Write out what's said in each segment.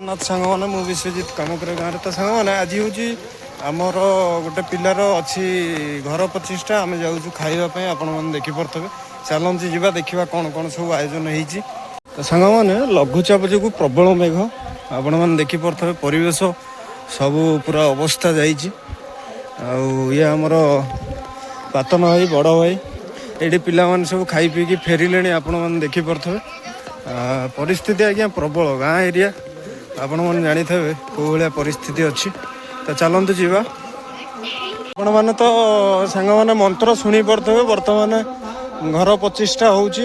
नाथ सांग मैंने मु विश्वजित कम करे गाँव तो सांग मैंने आज हूँ आमर गोटे पिलार अच्छी घर प्रतिष्ठा आम जाऊँ खावाई आपण मैंने देखिपे चलती जा देखा कौन कौन सब आयोजन होती तो सांग मैंने लघुचाप जो प्रबल मेघ आपण मैंने देखिपे परिवेश सबू पूरा अवस्था ये आमर पातन भाई बड़ भाई ये पिला सब खाई पीकी फेरिले आपण मैंने देखिपे परिस्थिति आज्ञा प्रबल गाँ एरिया आपण मैंने जानी थे कौ भाया परिस्थिति अच्छी तो चलतु जा आपण मैंने तो सांग मैंने मंत्र शुणी पारे बर्तमान घर प्रतिष्ठा होची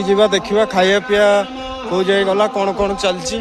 जा देखा खाया पीया कौ जाए गला कौन कौन चलती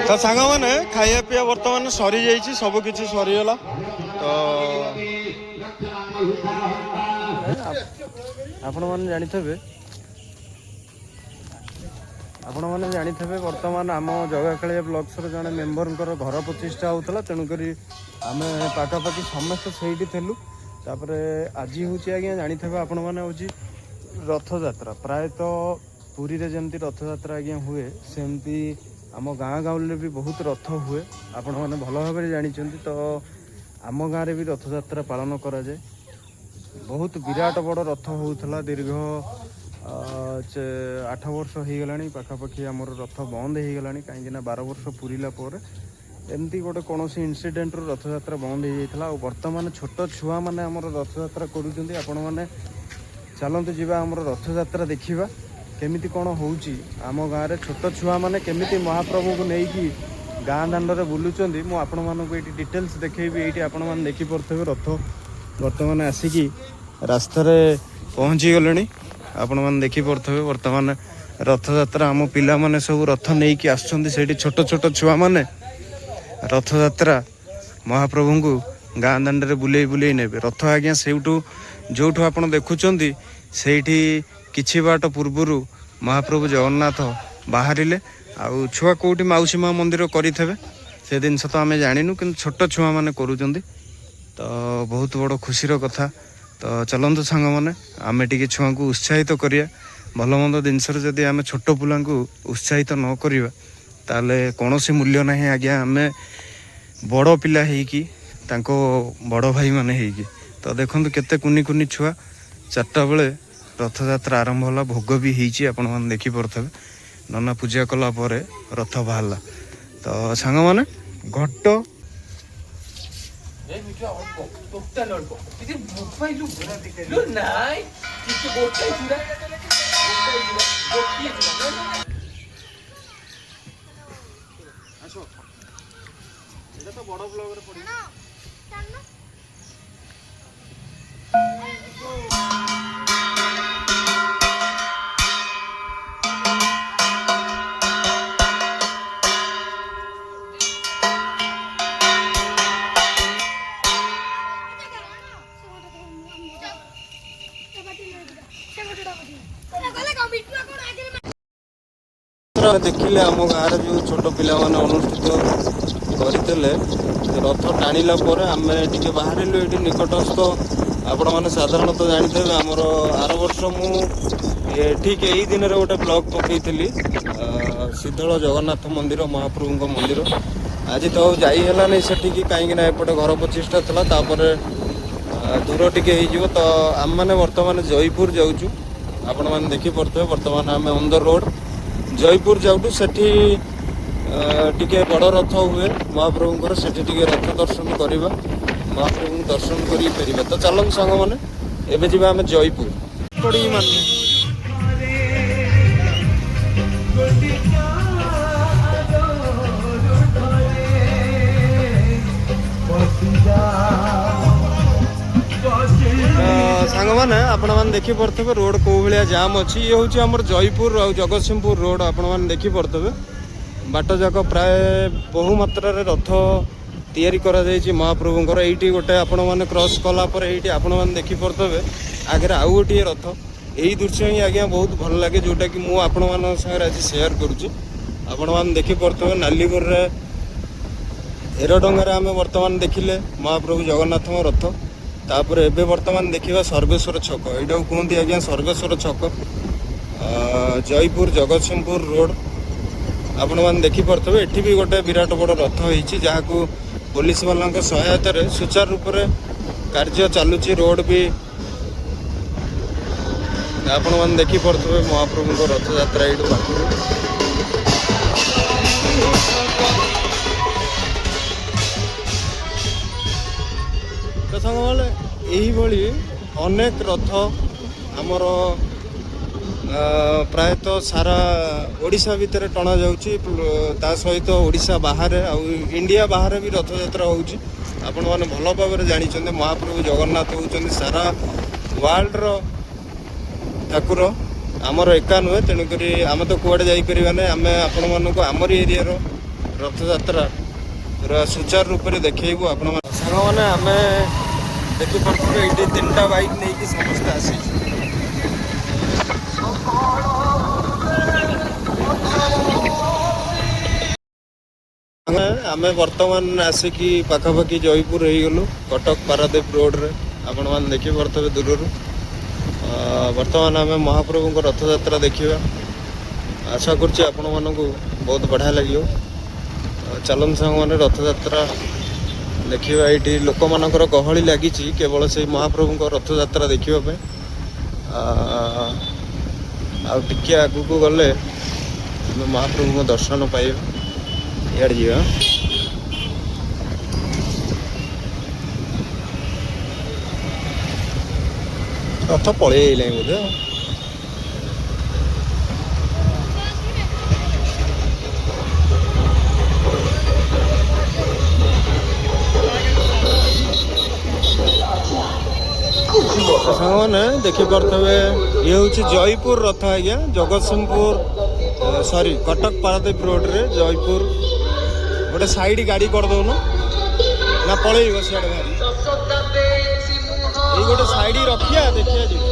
तो सांग मैंने खाया पीया बर्तमान सरी जाइए सब किसी सरीगला तो आपण मैंने जानी थे बर्तमान आम जगाखालिया ब्लॉक्स जड़े मेम्बर घर प्रतिष्ठा होता तेणुक आम पाखापाखि समस्त से तापर आज हूँ आज्ञा जानी थे आपण मैंने हूँ रथ यात्रा प्रायतः पुरी रे जमती रथ यात्रा आज्ञा हुए सेमती आम गाँ गाँव भी बहुत रथ हुए आपण मैंने भल भाव जानी तो आम गाँव भी रथ यात्रा पालन करा जाए बहुत विराट बड़ रथ होता दीर्घ 8 वर्ष हो गला पाखापाखि आमर रथ बंद हो गला कहीं 12 वर्ष पूरीला एमती गोटे कौन इनसीडेंट रथ यात्रा बंद हो जाता और बर्तमान छोट छुआ मैंने आमर रथ यात्रा करुँच आपण मैंने चलतु जा आमर रथ यात्रा देखा केमिति कौन होउची आम गाँव में छोट छुआ मैंने केमिति महाप्रभु को लेकिन गाँ दाण्ड बुलूँ मु आपण मानक ये डिटेल्स देखेबी ये आपण मैंने देखिपे रथ बर्तमान आसिकी रास्त पहुँची गले आपण मैंने देखिपे बर्तमान रथ यात्रा आम पिला माने सब रथ नहीं कि आसुँच छोट छोट छुआ मैंने रथ यात्रा महाप्रभु को गाँ दाण्ड बुले बुले ने रथ आज्ञा सेठू जो आप देखुं से किछि बाट पूर्वर महाप्रभु जगन्नाथ बाहर आउ छुआ कौटी मौसी माँ मंदिर करेंगे से जिन तो आम जानू कि छोट छुआ मैंने करूँ तो बहुत बड़ खुशीर कथा तो चलतु सांग मैंने आम टी छुआ को उत्साहित करिया भल मंद जिनस जदि आम छोट पिला उत्साहित न करिया ताले कौन मूल्य ना आज्ञा आम बड़ पिला होगी ତାଙ୍କ ବଡ଼ ଭାଇମାନେ ହେଇକି। ତ ଦେଖନ୍ତୁ କେତେ କୁନି କୁନି ଛୁଆ। 4ଟା ବେଳେ ରଥଯାତ୍ରା ଆରମ୍ଭ ହେଲା, ଭୋଗ ବି ହେଇଛି ଆପଣମାନେ ଦେଖିପାରୁଥିବେ। ନନା ପୂଜା କଲା ପରେ ରଥ ବାହାରିଲା। ତ ସାଙ୍ଗମାନେ ଘଟ এটা তো বড় ব্লগরে পড়িব। ଦେଖିଲେ ଆମ ଗାଁରେ ଯେଉଁ ଛୋଟ ପିଲାମାନେ ଅନୁଷ୍ଠିତ କରିଥିଲେ ରଥ ଟାଣିଲା ପରେ ଆମେ ଟିକେ ବାହାରିଲୁ ଏଇଠି ନିକଟସ୍ଥ। ଆପଣମାନେ ସାଧାରଣତଃ ଜାଣିଥିବେ ଆମର ଆର ବର୍ଷ ମୁଁ ଠିକ୍ ଏଇ ଦିନରେ ଗୋଟେ ବ୍ଲଗ୍ ପକେଇଥିଲି ସିଦ୍ଧଳ ଜଗନ୍ନାଥ ମନ୍ଦିର, ମହାପ୍ରଭୁଙ୍କ ମନ୍ଦିର। ଆଜି ତ ଆଉ ଯାଇ ହେଲାନି ସେଠିକି, କାହିଁକିନା ଏପଟେ ଘର ପ୍ରତିଷ୍ଠା ଥିଲା, ତାପରେ ଦୂର ଟିକେ ହେଇଯିବ। ତ ଆମମାନେ ବର୍ତ୍ତମାନ ଜୟପୁର ଯାଉଛୁ। ଆପଣମାନେ ଦେଖିପାରୁଥିବେ ବର୍ତ୍ତମାନ ଆମେ ଅନ୍ ଦ ରୋଡ଼ ଜୟପୁର ଯାଉଛୁ। ସେଠି ଟିକେ ବଡ଼ ରଥ ହୁଏ ମହାପ୍ରଭୁଙ୍କର, ସେଠି ଟିକେ ରଥ ଦର୍ଶନ କରିବା, ମହାପ୍ରଭୁଙ୍କୁ ଦର୍ଶନ କରିକି ଫେରିବା। ତ ଚାଲନ୍ତୁ ସାଙ୍ଗମାନେ ଏବେ ଯିବା ଆମେ ଜୟପୁର। ପଡ଼ିକି ମାନେ ସାଙ୍ଗମାନେ ଆପଣମାନେ ଦେଖିପାରୁଥିବେ ରୋଡ଼ କେଉଁ ଭଳିଆ ଜାମ୍ ଅଛି। ଇଏ ହେଉଛି ଆମର ଜୟପୁର ଆଉ ଜଗତସିଂହପୁର ରୋଡ଼। ଆପଣମାନେ ଦେଖିପାରୁଥିବେ ବାଟ ଯାକ ପ୍ରାୟ ବହୁ ମାତ୍ରାରେ ରଥ ତିଆରି କରାଯାଇଛି ମହାପ୍ରଭୁଙ୍କର। ଏଇଠି ଗୋଟେ ଆପଣମାନେ କ୍ରସ୍ କଲା ପରେ ଏଇଠି ଆପଣମାନେ ଦେଖିପାରୁଥିବେ ଆଗରେ ଆଉ ଗୋଟିଏ ରଥ। ଏଇ ଦୃଶ୍ୟ ହିଁ ଆଜ୍ଞା ବହୁତ ଭଲ ଲାଗେ, ଯେଉଁଟାକି ମୁଁ ଆପଣମାନଙ୍କ ସାଙ୍ଗରେ ଆଜି ସେୟାର କରୁଛି। ଆପଣମାନେ ଦେଖିପାରୁଥିବେ ନାଲିଗୋରରେ ଏରଡଙ୍ଗାରେ ଆମେ ବର୍ତ୍ତମାନ ଦେଖିଲେ ମହାପ୍ରଭୁ ଜଗନ୍ନାଥଙ୍କ ରଥ। ତାପରେ ଏବେ ବର୍ତ୍ତମାନ ଦେଖିବା ସର୍ବେଶ୍ୱର ଛକ। ଏଇଟାକୁ କୁହନ୍ତି ଆଜ୍ଞା ସର୍ବେଶ୍ୱର ଛକ, ଜୟପୁର ଜଗତସିଂହପୁର ରୋଡ଼। ଆପଣମାନେ ଦେଖିପାରୁଥିବେ ଏଠି ବି ଗୋଟେ ବିରାଟ ବଡ଼ ରଥ ହେଇଛି, ଯାହାକୁ ପୋଲିସ ବାଲାଙ୍କ ସହାୟତାରେ ସୁଚାରୁ ରୂପରେ କାର୍ଯ୍ୟ ଚାଲୁଛି। ରୋଡ଼ ବି ଆପଣମାନେ ଦେଖିପାରୁଥିବେ ମହାପ୍ରଭୁଙ୍କ ରଥଯାତ୍ରା ଏଇଠୁ ପାଖରୁ। ତ ସାଙ୍ଗମାନେ ଏହିଭଳି ଅନେକ ରଥ ଆମର ପ୍ରାୟତଃ ସାରା ଓଡ଼ିଶା ଭିତରେ ଟଣା ଯାଉଛି। ତା ସହିତ ଓଡ଼ିଶା ବାହାରେ ଆଉ ଇଣ୍ଡିଆ ବାହାରେ ବି ରଥଯାତ୍ରା ହେଉଛି। ଆପଣମାନେ ଭଲ ଭାବରେ ଜାଣିଛନ୍ତି ମହାପ୍ରଭୁ ଜଗନ୍ନାଥ ହେଉଛନ୍ତି ସାରା ୱାର୍ଲଡର ଠାକୁର, ଆମର ଏକା ନୁହେଁ। ତେଣୁକରି ଆମେ ତ କୁଆଡ଼େ ଯାଇପାରିବା ନାହିଁ, ଆମେ ଆପଣମାନଙ୍କୁ ଆମରି ଏରିଆର ରଥଯାତ୍ରା ପୁରା ସୁଚାରୁ ରୂପରେ ଦେଖେଇବୁ। ଆପଣମାନେ ସାଙ୍ଗମାନେ ଆମେ ଦେଖିପାରୁଥିବେ ଏଇଠି 3ଟା ବାଇକ୍ ନେଇକି ସମସ୍ତେ ଆସିଛୁ। ଆମେ ବର୍ତ୍ତମାନ ଆସିକି ପାଖାପାଖି ଜୟପୁର ହେଇଗଲୁ, କଟକ ପାରାଦ୍ୱୀପ ରୋଡ଼ରେ। ଆପଣମାନେ ଦେଖିପାରୁଥିବେ ଦୂରରୁ। ବର୍ତ୍ତମାନ ଆମେ ମହାପ୍ରଭୁଙ୍କ ରଥଯାତ୍ରା ଦେଖିବା। ଆଶା କରୁଛି ଆପଣମାନଙ୍କୁ ବହୁତ ବଢ଼ିଆ ଲାଗିବ। ଚାଲନ୍ତୁ ସାଙ୍ଗମାନେ ରଥଯାତ୍ରା ଦେଖିବା। ଏଇଠି ଲୋକମାନଙ୍କର ଗହଳି ଲାଗିଛି କେବଳ ସେଇ ମହାପ୍ରଭୁଙ୍କ ରଥଯାତ୍ରା ଦେଖିବା ପାଇଁ। ଆଉ ଟିକେ ଆଗକୁ ଗଲେ ଆମେ ମହାପ୍ରଭୁଙ୍କ ଦର୍ଶନ ପାଇବା। ଇଆଡ଼େ ଯିବା। ରଥ ପଳେଇ ଆଇଲାଣି ବୋଧେ। ସାଙ୍ଗମାନେ ଦେଖିପାରୁଥିବେ ଇଏ ହେଉଛି ଜୟପୁର ରଥ ଆଜ୍ଞା, ଜଗତସିଂହପୁର କଟକ ପାରାଦ୍ୱୀପ ରୋଡ଼ରେ ଜୟପୁର। ଗୋଟେ ସାଇଡ଼ ଗାଡ଼ି କରିଦେଉନ ନା ପଳେଇବ ସିଆଡ଼େ ଭାରି। ଏଇ ଗୋଟେ ସାଇଡ଼ ରଖିବା ଦେଖିବା ଯିବା।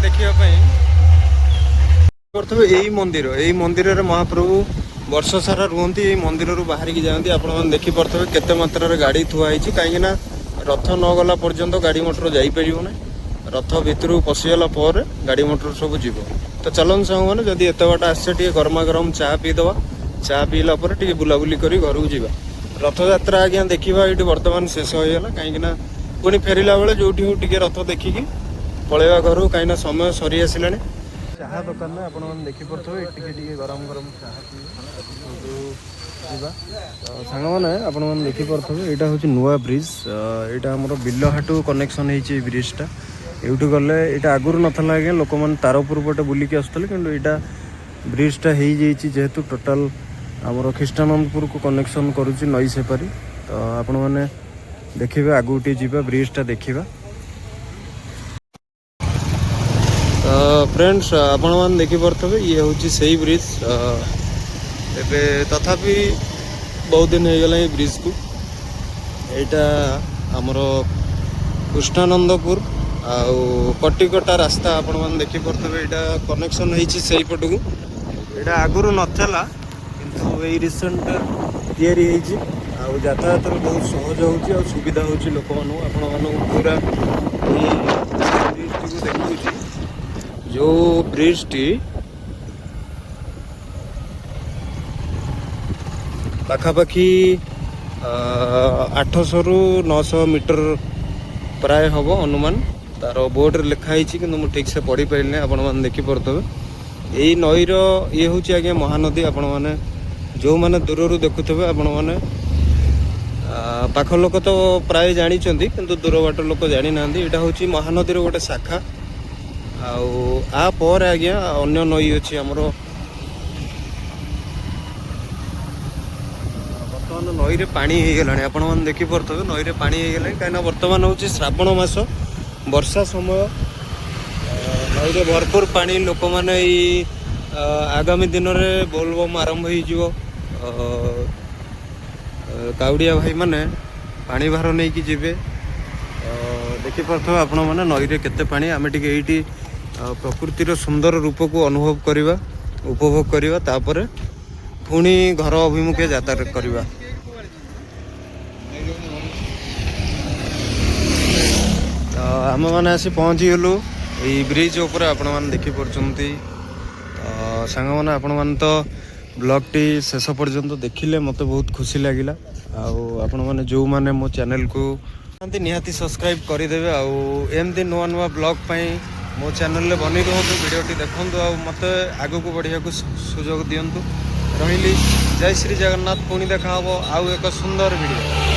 देखिया यही मंदिर रे महाप्रभु वर्ष सारा रुहती यही मंदिर रू बाहर की जाती आपण देखिपे केते मात्रा गाड़ी थुआई कहीं रथ न गला पर्यंत गाड़ी मोटर जापर ना रथ भितर पशिगला गाड़ी मोटर सब जीव तो चलन सांग मैंने जदि एत बाट आसे गरमा गरम चा पीदे चा पीला बुलाबुली कर घर को जावा रथ यात्रा आज्ञा देखा ये बर्तमान शेष होगा कहीं पुणी फेरला बेले जो रथ देखिकी पलैया घर कहीं समय सरी आसला चाहा दुकान में आप देखिपे गरम गरम चाह पीवा सांग मैंने आप देखिपे यहाँ हूँ नुआ ब्रिज यहाँ आम बिलहाटू कनेक्शन होती ब्रिजटा यूँ गले यहाँ आगुरी नाला आज्ञा लोक मैंने तारपुर पटे बुलिकी आसुले कि यहाँ ब्रिजटा हो जेहेतु टोटाल आमर ख्रीष्टानंदपुर को कनेक्शन करुच्ची नई सेपारी तो आपण मैंने देखिए आगू टे जा ब्रिजटा देखा फ्रेंड्स आपण मैंने देखिपे ये हूँ से ब्रिज एबे तथापि बहुत दिन हो गला ब्रिज को यहाँ आमर कृष्णानंदपुर आउ कटिकटा रास्ता आपण मैंने देखिपे यहाँ कनेक्शन होती पट को यहाँ आगुरी नाला किंतु ये रिसेंट तैयारी यातायात बहुत सहज हो सुविधा हो लोक मानू पूरा ब्रिज टी देखा जो ब्रिज टी पाखापाखि 800 ରୁ 900 मीटर प्राय हम अनुमान तार बोर्ड लिखाई कि मुझे ठीक से पढ़ी पारे आपण मैंने देखिपे यही नईर ये हूँ आज्ञा महानदी आपण मैंने जो मैंने दूर देखुवे आपण मैंने पाख लोक तो प्राय जानी किंतु दूर बाट लोक जानी ना यहाँ हूँ महानदीर गोटे शाखा आपर आज्ञा अन्य नई अच्छी आमर बर्तमान नई रे पानी हो गला आपण मैंने देखिपे नई रे पानी हो गला कहीं बर्तमान हूँ श्रावण मास वर्षा समय नई रे भरपूर पानी लोक मैंने आगामी दिन में बोलबम आरंभ हो काउड़िया भाई माने पानी भार नहीं कि जीवे देखिपे आपण मैंने नई रे केते पानी आमे टिके एठी प्रकृतिर सुंदर रूप को अनुभव करवा उपभोग करवा तापर पुणी घर अभिमुखे यात्रा करवा आम मैंने आसी पहुँची गलु ये ब्रिज उपर आपण मैंने देखिपे सांग मैंने आपण मैंने तो ब्लॉग टी शेष पर्यंत देखिले मत बहुत खुशी लगिला आपण मैंने जो मैंने मो चैनल को निहाती सब्सक्राइब करदेवे आमती नुआ नुआ ब्लॉग मो चैनल रे बनी रुहतु वीडियोटी देखूँ मत आगू को बढ़िया को सुजोग दिंतु रही जय श्री जगन्नाथ पुणी देखा आउ एक सुंदर वीडियो।